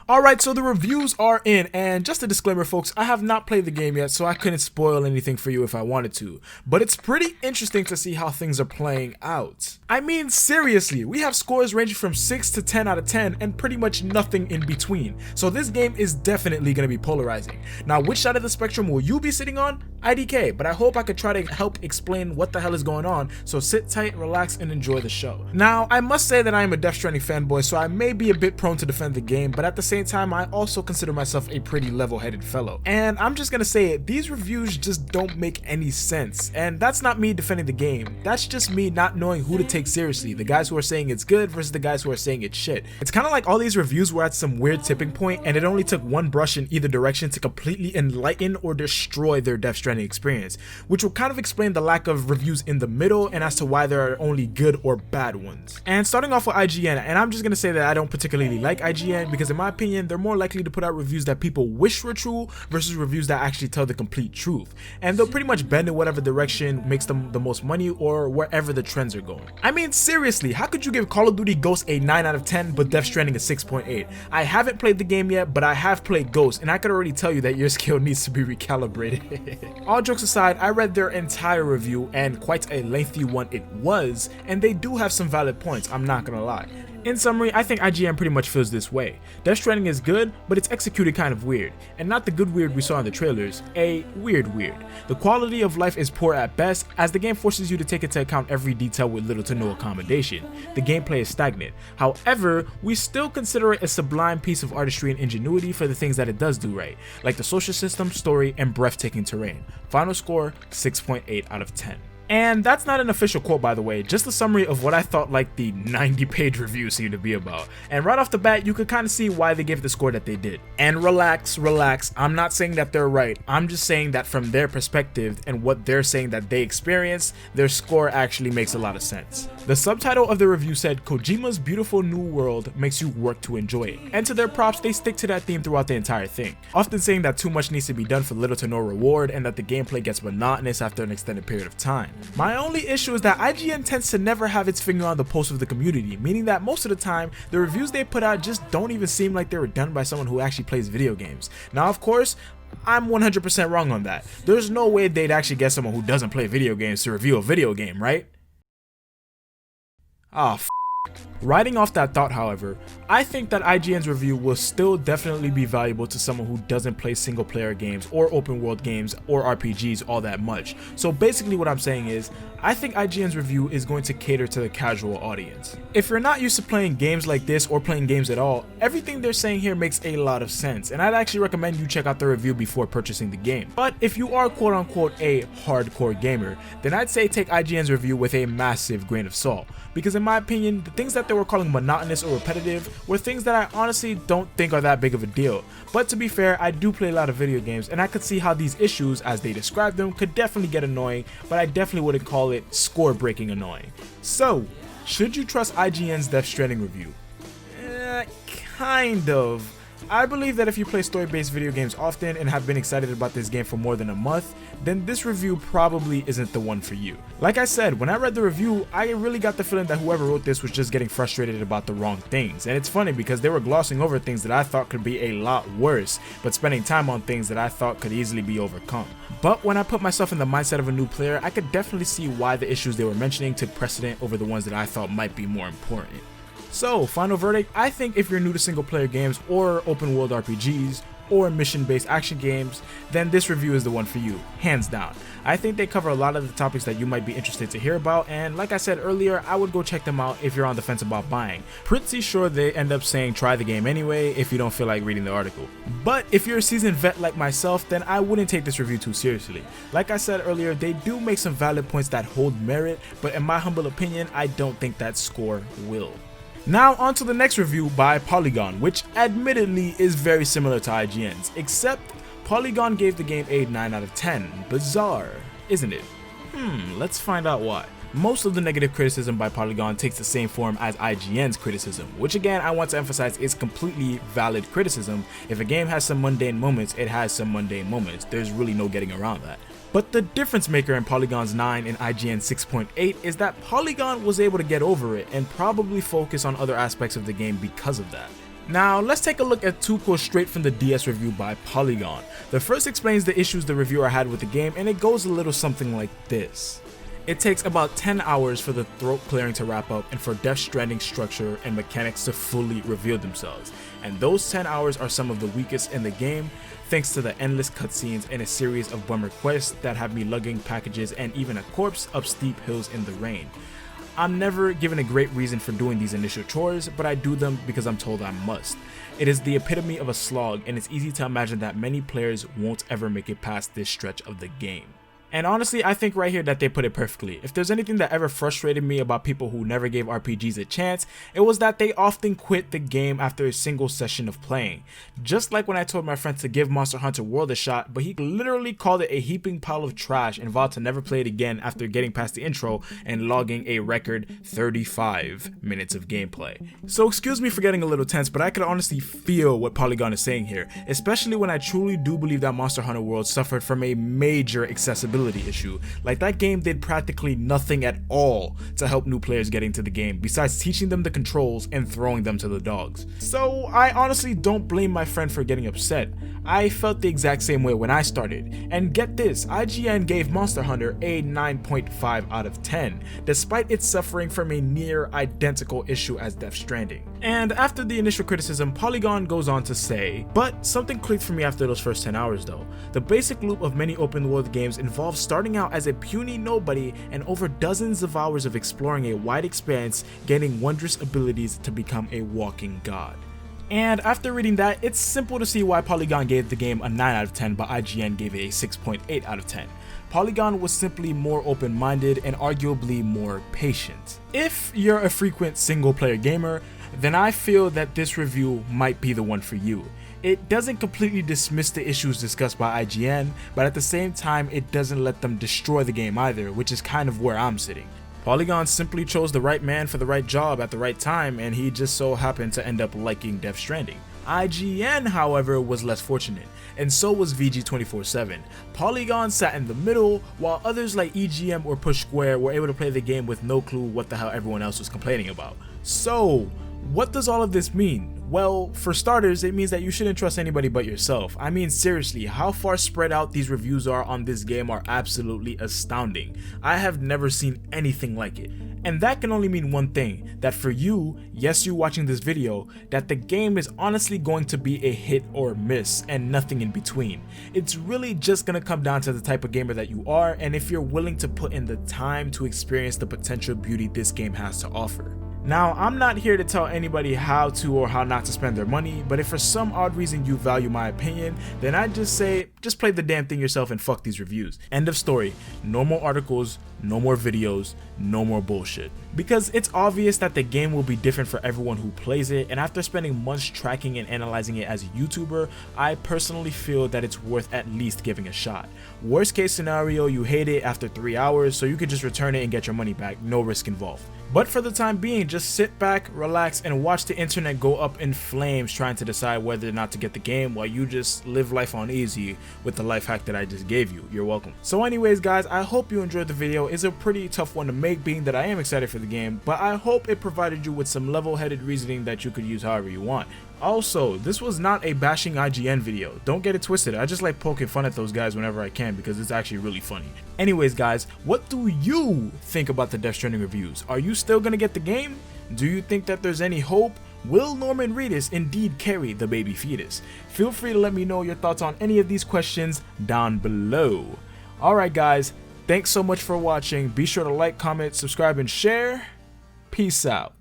Alright, so the reviews are in, and just a disclaimer folks, I have not played the game yet, so I couldn't spoil anything for you if I wanted to. But it's pretty interesting to see how things are playing out. I mean, seriously, we have scores ranging from 6 to 10 out of 10, and pretty much nothing in between. So this game is definitely going to be polarizing. Now, which side of the spectrum will you be sitting on? IDK, but I hope I could try to help explain what the hell is going on, so sit tight, relax, and enjoy the show. Now, I must say that I am a Death Stranding fanboy, so I may be a bit prone to defend the game, but at the same time, I also consider myself a pretty level-headed fellow. And I'm just gonna say it, these reviews just don't make any sense. And that's not me defending the game, that's just me not knowing who to take seriously, the guys who are saying it's good versus the guys who are saying it's shit. It's kind of like all these reviews were at some weird tipping point, and it only took one brush in either direction to completely enlighten or destroy their Death Stranding experience, which will kind of explain the lack of reviews in the middle and as to why there are only good or bad ones. And starting off with IGN, and I'm just gonna say that I don't particularly like IGN because in my opinion they're more likely to put out reviews that people wish were true versus reviews that actually tell the complete truth, and they'll pretty much bend in whatever direction makes them the most money or wherever the trends are going. I mean, seriously, how could you give Call of Duty Ghost a 9 out of 10 but Death Stranding a 6.8? I haven't played the game yet, but I have played Ghost, and I could already tell you that your skill needs to be recalibrated. All jokes aside, I read their entire review, and quite a lengthy one it was, and they do have some valid points, I'm not gonna lie. In summary, I think IGN pretty much feels this way. Death Stranding is good, but it's executed kind of weird. And not the good weird we saw in the trailers, a weird weird. The quality of life is poor at best, as the game forces you to take into account every detail with little to no accommodation. The gameplay is stagnant. However, we still consider it a sublime piece of artistry and ingenuity for the things that it does do right, like the social system, story, and breathtaking terrain. Final score, 6.8 out of 10. And that's not an official quote, by the way, just a summary of what I thought like the 90-page review seemed to be about. And right off the bat, you could kind of see why they gave the score that they did. And relax, I'm not saying that they're right, I'm just saying that from their perspective and what they're saying that they experienced, their score actually makes a lot of sense. The subtitle of the review said, "Kojima's beautiful new world makes you work to enjoy it." And to their props, they stick to that theme throughout the entire thing, often saying that too much needs to be done for little to no reward and that the gameplay gets monotonous after an extended period of time. My only issue is that IGN tends to never have its finger on the pulse of the community, meaning that most of the time, the reviews they put out just don't even seem like they were done by someone who actually plays video games. Now, of course, I'm 100% wrong on that. There's no way they'd actually get someone who doesn't play video games to review a video game, right? Ah, Riding off that thought, however, I think that IGN's review will still definitely be valuable to someone who doesn't play single player games or open world games or RPGs all that much. So basically what I'm saying is, I think IGN's review is going to cater to the casual audience. If you're not used to playing games like this or playing games at all, everything they're saying here makes a lot of sense, and I'd actually recommend you check out the review before purchasing the game. But if you are quote unquote a hardcore gamer, then I'd say take IGN's review with a massive grain of salt, because in my opinion, the things that they were calling monotonous or repetitive were things that I honestly don't think are that big of a deal. But to be fair, I do play a lot of video games, and I could see how these issues, as they describe them, could definitely get annoying, but I definitely wouldn't call it score-breaking annoying. So, should you trust IGN's Death Stranding review? Kind of. I believe that if you play story-based video games often and have been excited about this game for more than a month, then this review probably isn't the one for you. Like I said, when I read the review, I really got the feeling that whoever wrote this was just getting frustrated about the wrong things. And it's funny because they were glossing over things that I thought could be a lot worse, but spending time on things that I thought could easily be overcome. But when I put myself in the mindset of a new player, I could definitely see why the issues they were mentioning took precedent over the ones that I thought might be more important. So, final verdict, I think if you're new to single player games or open world RPGs or mission based action games, then this review is the one for you, hands down. I think they cover a lot of the topics that you might be interested to hear about, and like I said earlier, I would go check them out if you're on the fence about buying. Pretty sure they end up saying try the game anyway if you don't feel like reading the article. But if you're a seasoned vet like myself, then I wouldn't take this review too seriously. Like I said earlier, they do make some valid points that hold merit, but in my humble opinion, I don't think that score will. Now on to the next review by Polygon, which admittedly is very similar to IGN's, except Polygon gave the game a 9 out of 10. Bizarre, isn't it? Let's find out why. Most of the negative criticism by Polygon takes the same form as IGN's criticism, which again I want to emphasize is completely valid criticism. If a game has some mundane moments, it has some mundane moments. There's really no getting around that. But the difference maker in Polygon's 9 and IGN's 6.8 is that Polygon was able to get over it and probably focus on other aspects of the game because of that. Now, let's take a look at 2 quotes straight from the DS review by Polygon. The first explains the issues the reviewer had with the game, and it goes a little something like this. It takes about 10 hours for the throat clearing to wrap up and for Death Stranding's structure and mechanics to fully reveal themselves. And those 10 hours are some of the weakest in the game, thanks to the endless cutscenes and a series of bummer quests that have me lugging packages and even a corpse up steep hills in the rain. I'm never given a great reason for doing these initial chores, but I do them because I'm told I must. It is the epitome of a slog, and it's easy to imagine that many players won't ever make it past this stretch of the game. And honestly, I think right here that they put it perfectly. If there's anything that ever frustrated me about people who never gave RPGs a chance, it was that they often quit the game after a single session of playing. Just like when I told my friend to give Monster Hunter World a shot, but he literally called it a heaping pile of trash and vowed to never play it again after getting past the intro and logging a record 35 minutes of gameplay. So excuse me for getting a little tense, but I could honestly feel what Polygon is saying here, especially when I truly do believe that Monster Hunter World suffered from a major accessibility issue. Like, that game did practically nothing at all to help new players get into the game besides teaching them the controls and throwing them to the dogs. So I honestly don't blame my friend for getting upset. I felt the exact same way when I started. And get this, IGN gave Monster Hunter a 9.5 out of 10, despite it suffering from a near identical issue as Death Stranding. And after the initial criticism, Polygon goes on to say, but something clicked for me after those first 10 hours though. The basic loop of many open world games involves starting out as a puny nobody and over dozens of hours of exploring a wide expanse, gaining wondrous abilities to become a walking god. And after reading that, it's simple to see why Polygon gave the game a 9 out of 10 but IGN gave it a 6.8 out of 10. Polygon was simply more open-minded and arguably more patient. If you're a frequent single-player gamer, then I feel that this review might be the one for you. It doesn't completely dismiss the issues discussed by IGN, but at the same time it doesn't let them destroy the game either, which is kind of where I'm sitting. Polygon simply chose the right man for the right job at the right time, and he just so happened to end up liking Death Stranding. IGN, however, was less fortunate, and so was VG247. Polygon sat in the middle, while others like EGM or Push Square were able to play the game with no clue what the hell everyone else was complaining about. So, what does all of this mean? Well, for starters, it means that you shouldn't trust anybody but yourself. I mean, seriously, how far spread out these reviews are on this game are absolutely astounding. I have never seen anything like it. And that can only mean one thing, that for you, yes, you watching this video, that the game is honestly going to be a hit or miss and nothing in between. It's really just gonna come down to the type of gamer that you are and if you're willing to put in the time to experience the potential beauty this game has to offer. Now, I'm not here to tell anybody how to or how not to spend their money, but if for some odd reason you value my opinion, then I'd just say, just play the damn thing yourself and fuck these reviews. End of story. No more articles, no more videos, no more bullshit. Because it's obvious that the game will be different for everyone who plays it, and after spending months tracking and analyzing it as a YouTuber, I personally feel that it's worth at least giving a shot. Worst case scenario, you hate it after 3 hours, so you could just return it and get your money back, no risk involved. But for the time being, just sit back, relax, and watch the internet go up in flames trying to decide whether or not to get the game while you just live life on easy with the life hack that I just gave you. You're welcome. So anyways guys, I hope you enjoyed the video. It's a pretty tough one to make being that I am excited for the game, but I hope it provided you with some level-headed reasoning that you could use however you want. Also, this was not a bashing IGN video. Don't get it twisted. I just like poking fun at those guys whenever I can because it's actually really funny. Anyways guys, what do you think about the Death Stranding reviews? Are you still gonna get the game? Do you think that there's any hope? Will Norman Reedus indeed carry the baby fetus? Feel free to let me know your thoughts on any of these questions down below. Alright guys, thanks so much for watching. Be sure to like, comment, subscribe, and share. Peace out.